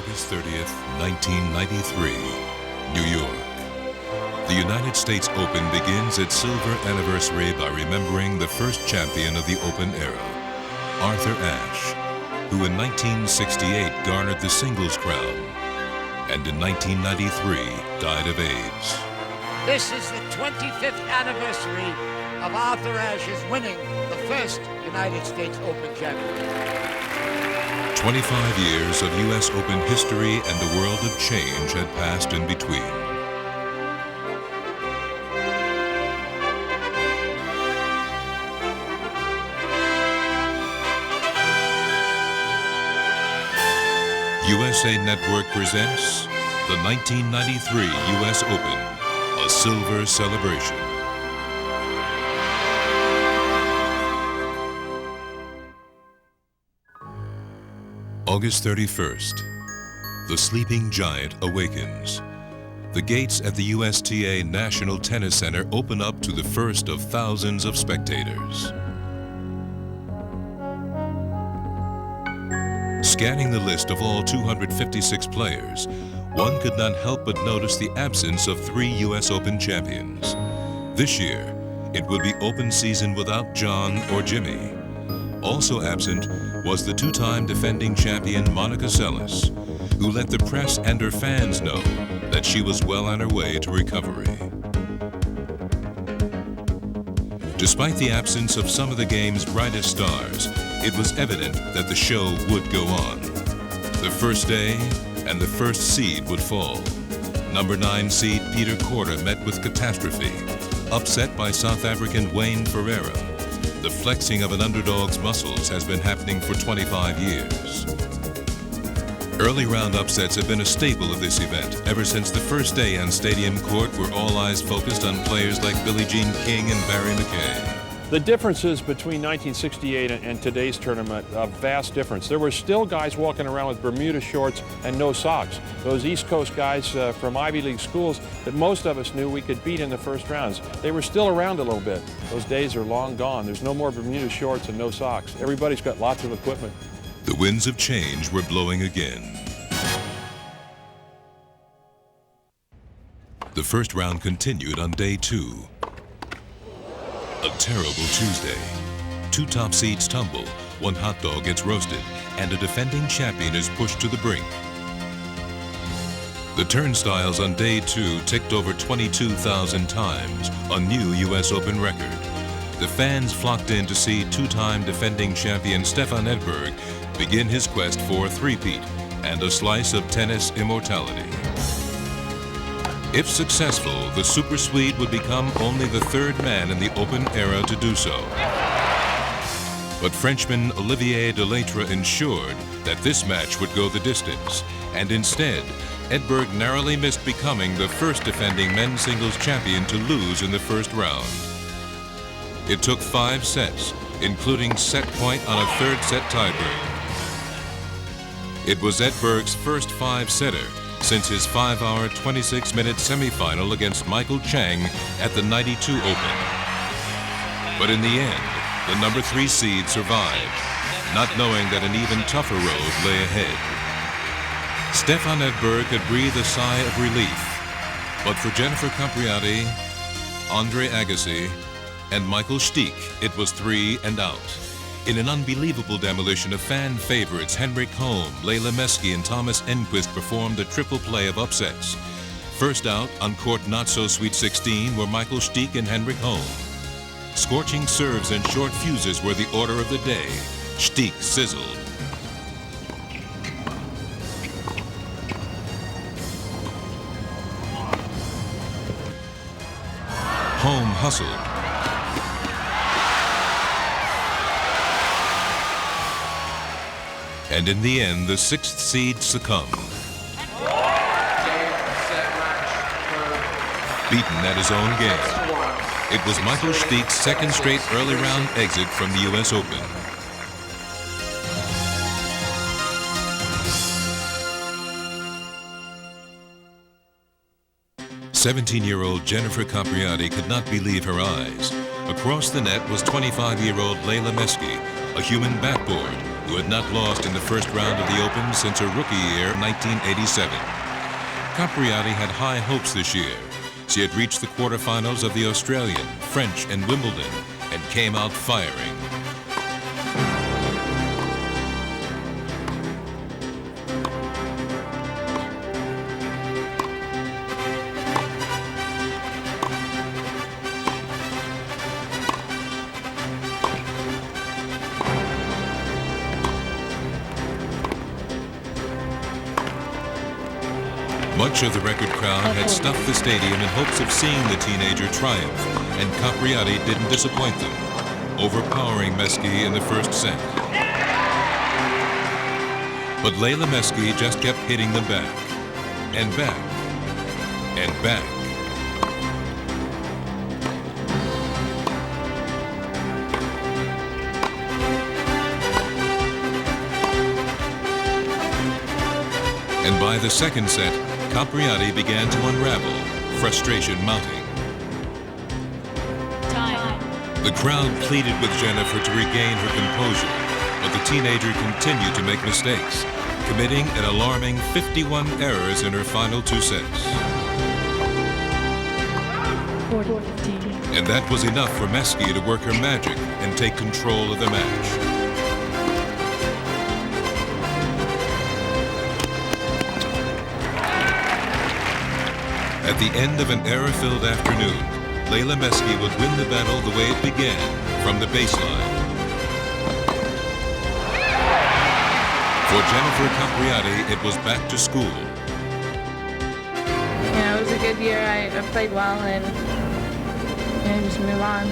August 30th, 1993, New York. The United States Open begins its silver anniversary by remembering the first champion of the Open era, Arthur Ashe, who in 1968 garnered the singles crown and in 1993 died of AIDS. This is the 25th anniversary of Arthur Ashe's winning the first United States Open championship. 25 years of U.S. Open history and a world of change had passed in between. USA Network presents the 1993 U.S. Open, a silver celebration. August 31st, the sleeping giant awakens. The gates at the USTA National Tennis Center open up to the first of thousands of spectators. Scanning the list of all 256 players, one could not help but notice the absence of 3 U.S. Open champions. This year, it would be open season without John or Jimmy. Also absent was the 2-time defending champion Monica Seles, who let the press and her fans know that she was well on her way to recovery. Despite the absence of some of the game's brightest stars, it was evident that the show would go on. The first day and the first seed would fall. Number 9 seed Peter Korda met with catastrophe, upset by South African Wayne Ferreira. The flexing of an underdog's muscles has been happening for 25 years. Early round upsets have been a staple of this event ever since the first day on Stadium Court, where all eyes focused on players like Billie Jean King and Barry McKay. The differences between 1968 and today's tournament, a vast difference. There were still guys walking around with Bermuda shorts and no socks. Those East Coast guys from Ivy League schools that most of us knew we could beat in the first rounds. They were still around a little bit. Those days are long gone. There's no more Bermuda shorts and no socks. Everybody's got lots of equipment. The winds of change were blowing again. The first round continued on day 2. A terrible Tuesday. 2 top seeds tumble, 1 hot dog gets roasted, and a defending champion is pushed to the brink. The turnstiles on day 2 ticked over 22,000 times, a new U.S. Open record. The fans flocked in to see 2-time defending champion Stefan Edberg begin his quest for a three-peat and a slice of tennis immortality. If successful, the Super Swede would become only the 3rd man in the Open era to do so. But Frenchman Olivier Delattre ensured that this match would go the distance, and instead, Edberg narrowly missed becoming the first defending men's singles champion to lose in the first round. It took 5 sets, including set point on a 3rd set tiebreak. It was Edberg's first 5-setter since his 5-hour, 26-minute semifinal against Michael Chang at the '92 Open. But in the end, the number 3 seed survived, not knowing that an even tougher road lay ahead. Stefan Edberg could breathe a sigh of relief, but for Jennifer Capriati, Andre Agassi, and Michael Stich, it was 3 and out. In an unbelievable demolition of fan favorites, Henrik Holm, Leila Meski, and Thomas Enquist performed a triple play of upsets. First out, on court not-so-sweet 16, were Michael Stich and Henrik Holm. Scorching serves and short fuses were the order of the day. Stich sizzled. Holm hustled. And in the end, the 6th seed succumbed. Beaten at his own game, it was Michael Stich's 2nd straight early round exit from the U.S. Open. "17-year-old Jennifer Capriati could not believe her eyes. Across the net was 25-year-old Leila Meski, a human backboard, who had not lost in the first round of the Open since her rookie year, 1987. Capriati had high hopes this year. She had reached the quarterfinals of the Australian, French, and Wimbledon, and came out firing. Much of the record crowd had stuffed the stadium in hopes of seeing the teenager triumph, and Capriati didn't disappoint them, overpowering Meski in the first set. But Leila Meski just kept hitting them back, and back, and back. And by the second set, Capriati began to unravel, frustration mounting. Time. The crowd pleaded with Jennifer to regain her composure, but the teenager continued to make mistakes, committing an alarming 51 errors in her final two sets. 40-15. And that was enough for Meski to work her magic and take control of the match. At the end of an error-filled afternoon, Leila Meski would win the battle the way it began, from the baseline. For Jennifer Capriati, it was back to school. It was a good year. I played well and just move on.